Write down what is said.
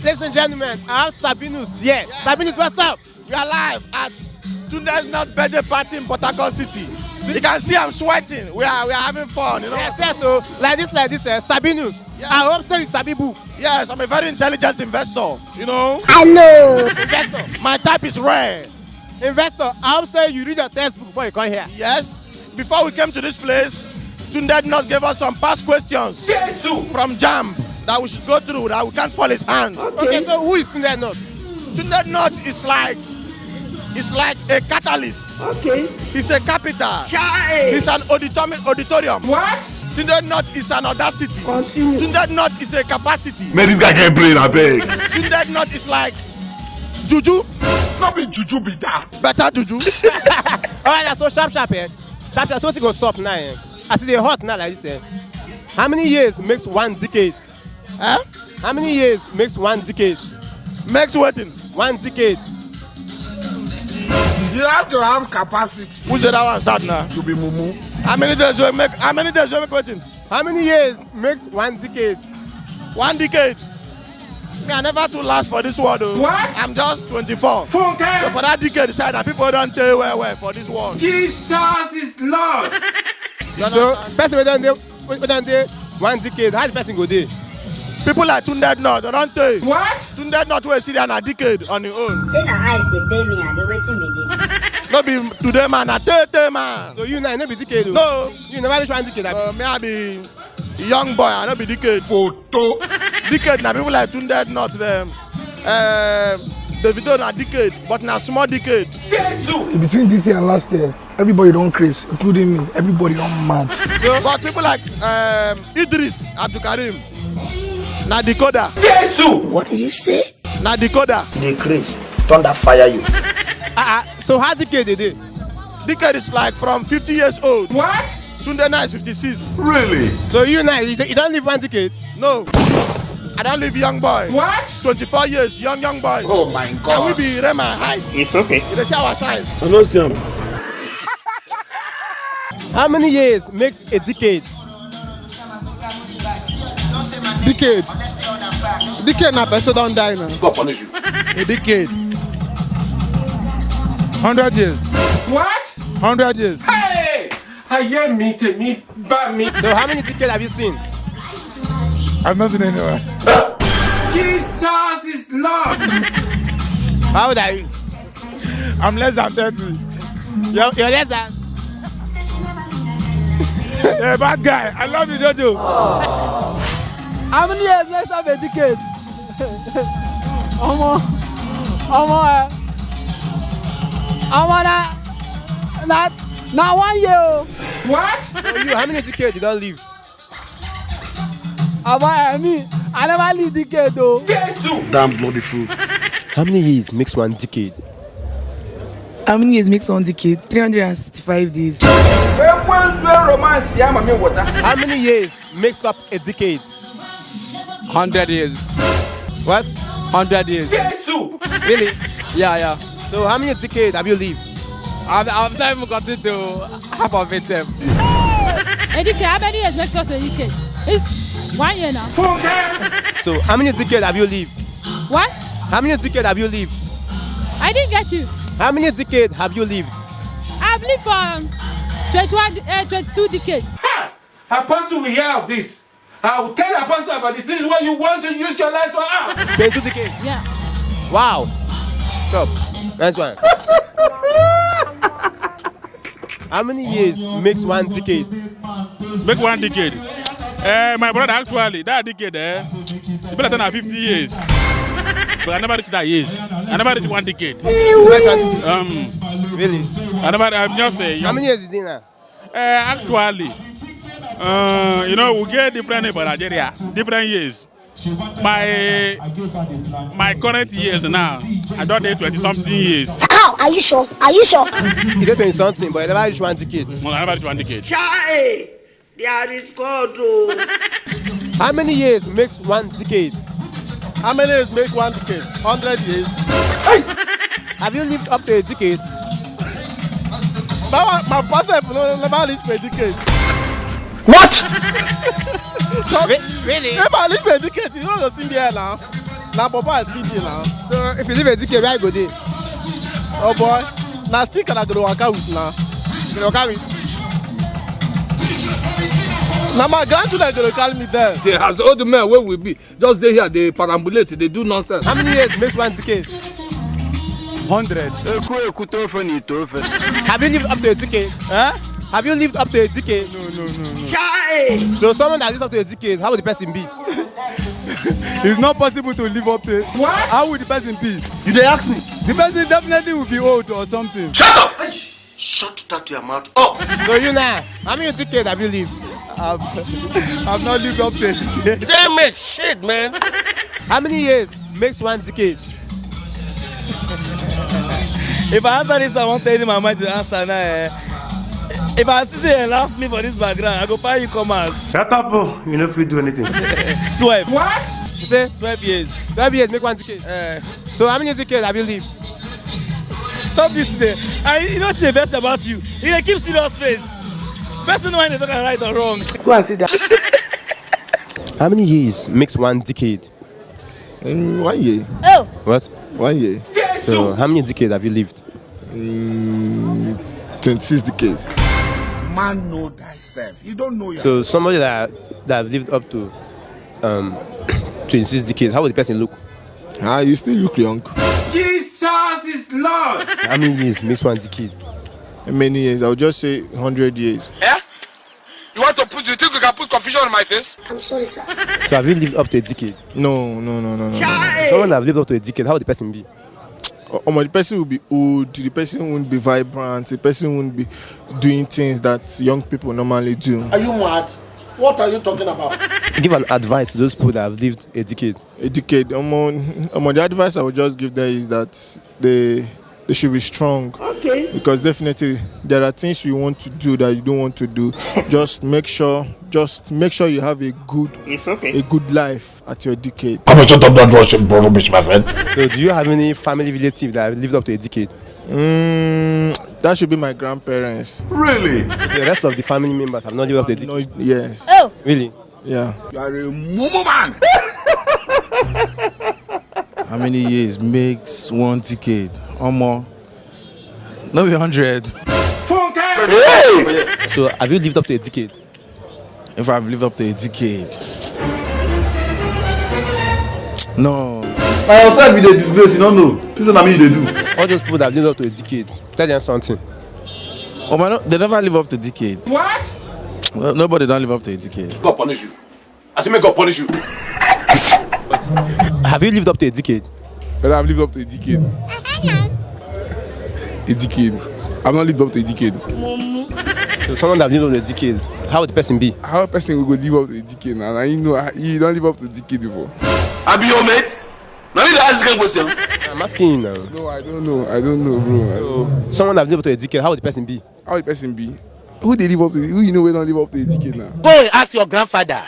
Ladies and gentlemen, I have Sabinus here. Yeah. Sabinus, what's up? We are live at Tunde's Not birthday party in Port Harcourt City. You can see I'm sweating. We are having fun, you know. Yes, so like this, Sabinus. Yeah. I hope so you Sabibu. Yes, I'm a very intelligent investor, you know. I know. Investor. My type is rare. Investor, I hope so you read your textbook before you come here. Yes. Before we came to this place, Tunde Not gave us some past questions from JAMB that we should go through, that we can't fall his hand. Okay, so who is Tunde Not? Tunde Not is like a catalyst. Okay. It's a capital. It's an auditorium. What? Tunde Not is an audacity. Tunde Not is a capacity. Man, this guy can't brain, I beg. Tunde Not is like juju. Not be juju, be that. Better juju. Alright, so sharp, eh? Sharp, so what's going to stop now? I see they hot now like this. How many years makes one decade? Huh? How many years makes one decade? Makes waiting. 1 decade. You have to have capacity. Who's the other one start now? To be mumu. How many days will make waiting? How many years makes 1 decade? 1 decade. Me, I never too last for this world though. What? I'm just 24. So for that decade, decide that people don't tell where for this world. Jesus is Lord. So person we don't do 1 decade, how the person go there? People like Tunde Not, they don't tell. What? Tunde Not will sit there a decade on his own. Say na eyes they pay me and they waiting me this. No be today man, na tey man. So you now no be decade. No. You never reach 1 decade. Me I be young boy, I no be decade. Photo. Decade na people like Tunde Not them. Davido na decade, but na small decade. Between this year and last year, everybody don't craze, including me. Everybody don't mad. So, but people like Idris Abdulkarim, na decoder. What did you say? Na decoder. They craze. Thunder fire you. So how decade they do? Decade is like from 50 years old. What? Tunde Not is 56. Really? So you now you don't live 1 decade? No. I don't live young boy. What? 24 years, young boys. Oh my God. And we be my height. It's okay. They see our size. I know some. How many years makes a decade? Decade. Decade na person don't die now. God punish you. A decade. 100 years. What? 100 years. Hey! I hear me. So how many decades have you seen? I've not seen anywhere. Jesus is Lord. How old are you? I'm less than 30. You're less than? Yeah, bad guy. I love you, Jojo. How many years makes up a decade? Now 1 year. What? So you, how many decades you don't live? I never leave decade though. Damn bloody fool. How many years makes 1 decade? How many years makes 1 decade? 365 days. How many years makes up a decade? 100 years. What? 100 years. Really? Yeah. So how many decades have you lived? I've not even gotten to half of it. A decade, how many years makes up a decade? It's 1 year now. So how many decades have you lived? What? How many decades have you lived? I didn't get you. How many decades have you lived? I've lived for 22 decades. Apostle will hear of this. I will tell Apostle about this. This is what you want to use your life for. 22 decades? Yeah. Wow. Chop. Nice one. How many years makes 1 decade? Make 1 decade. My brother, actually, that decade, you better than 50 years. But I never reached that age. I never reached 1 decade. Really? I'm just saying. How many years is it now? Actually, we get different in Nigeria, different years. My current years now, I don't need 20-something years. How? Are you sure? You get 20-something, but you never reach 1 decade. No, I never reached 1 decade. Chai! There is God. How many years makes 1 decade? How many years make 1 decade? 100 years. Hey! Have you lived up to a decade? My pastor never reached a decade. What? Really? Never reached a decade. You know the same here now. Now Papa is still now. So if you live a decade, where you go there? Oh boy. Now still can I go to work out with now? You know, carry. Now my grandchildren going to carry me there. They has all the men where we be. Just they here, they perambulate, they do nonsense. How many years makes one decade? 100. Have you lived up to a decade? Huh? Have you lived up to a decade? No. So someone that lives up to a decade, how would the person be? It's not possible to live up to it. What? How would the person be? You dey ask me? The person definitely will be old or something. Shut up! Shut that your mouth up. So you now, how many decades have you lived? I've not lived up to it. Damn it, shit, man. How many years makes one decade? If I answer this, I won't tell you my mind to answer now. If I see and laugh me for this background, I go find you commas. Shut up, bro. You know if we do anything. 12. What? You say 12 years. 12 years make one decade. So how many decades have you lived? Stop this today. And you know what's the best about you? You can keep serious face. Person know when they talk right or wrong. Go and sit down. How many years makes one decade? In 1 year. Oh. What? 1 year. So how many decades have you lived? 26 decades. Man know thyself. You don't know So somebody that lived up to 26 decades, how would the person look? You still look young. Jesus is Lord. How many years makes one decade? Many years. I would just say 100 years. Yeah? You want to put, you think you can put confusion on my face? I'm sorry, sir. So have you lived up to a decade? No. Someone that lived up to a decade, how would the person be? The person will be old, the person won't be vibrant, the person won't be doing things that young people normally do. Are you mad? What are you talking about? Give an advice to those people that have lived a decade. A decade. The advice I would just give them is that they should be strong. Okay. Because definitely there are things you want to do that you don't want to do. Just make sure you have a good life at your decade. Come on, shut up that rubbish, my friend. So do you have any family relative that have lived up to a decade? That should be my grandparents. Really? The rest of the family members have not lived up to a decade? Yes. Oh. Really? Yeah. You are a mumu man. How many years makes one decade? Or more? Not 100. Hey! So have you lived up to a decade? If I've lived up to a decade. No. I yourself with a disgrace, you don't know. This is what I mean they do. All those people that have lived up to a decade, tell them something. Oh man, they never live up to a decade. What? Well, nobody don't live up to a decade. God punish you. I say, may God punish you. Have you lived up to a decade? I've lived up to a decade. A decade. I've not lived up to a decade. So someone that lived up to a decade, how would the person be? How a person will go live up to a decade now? And you know, you don't live up to a decade before. I be your mate. Now you ask this question. I'm asking you now. No, I don't know, bro. So someone that lived up to a decade, how would the person be? How would the person be? Who they live up to? Who you know we don't live up to a decade now? Go and ask your grandfather.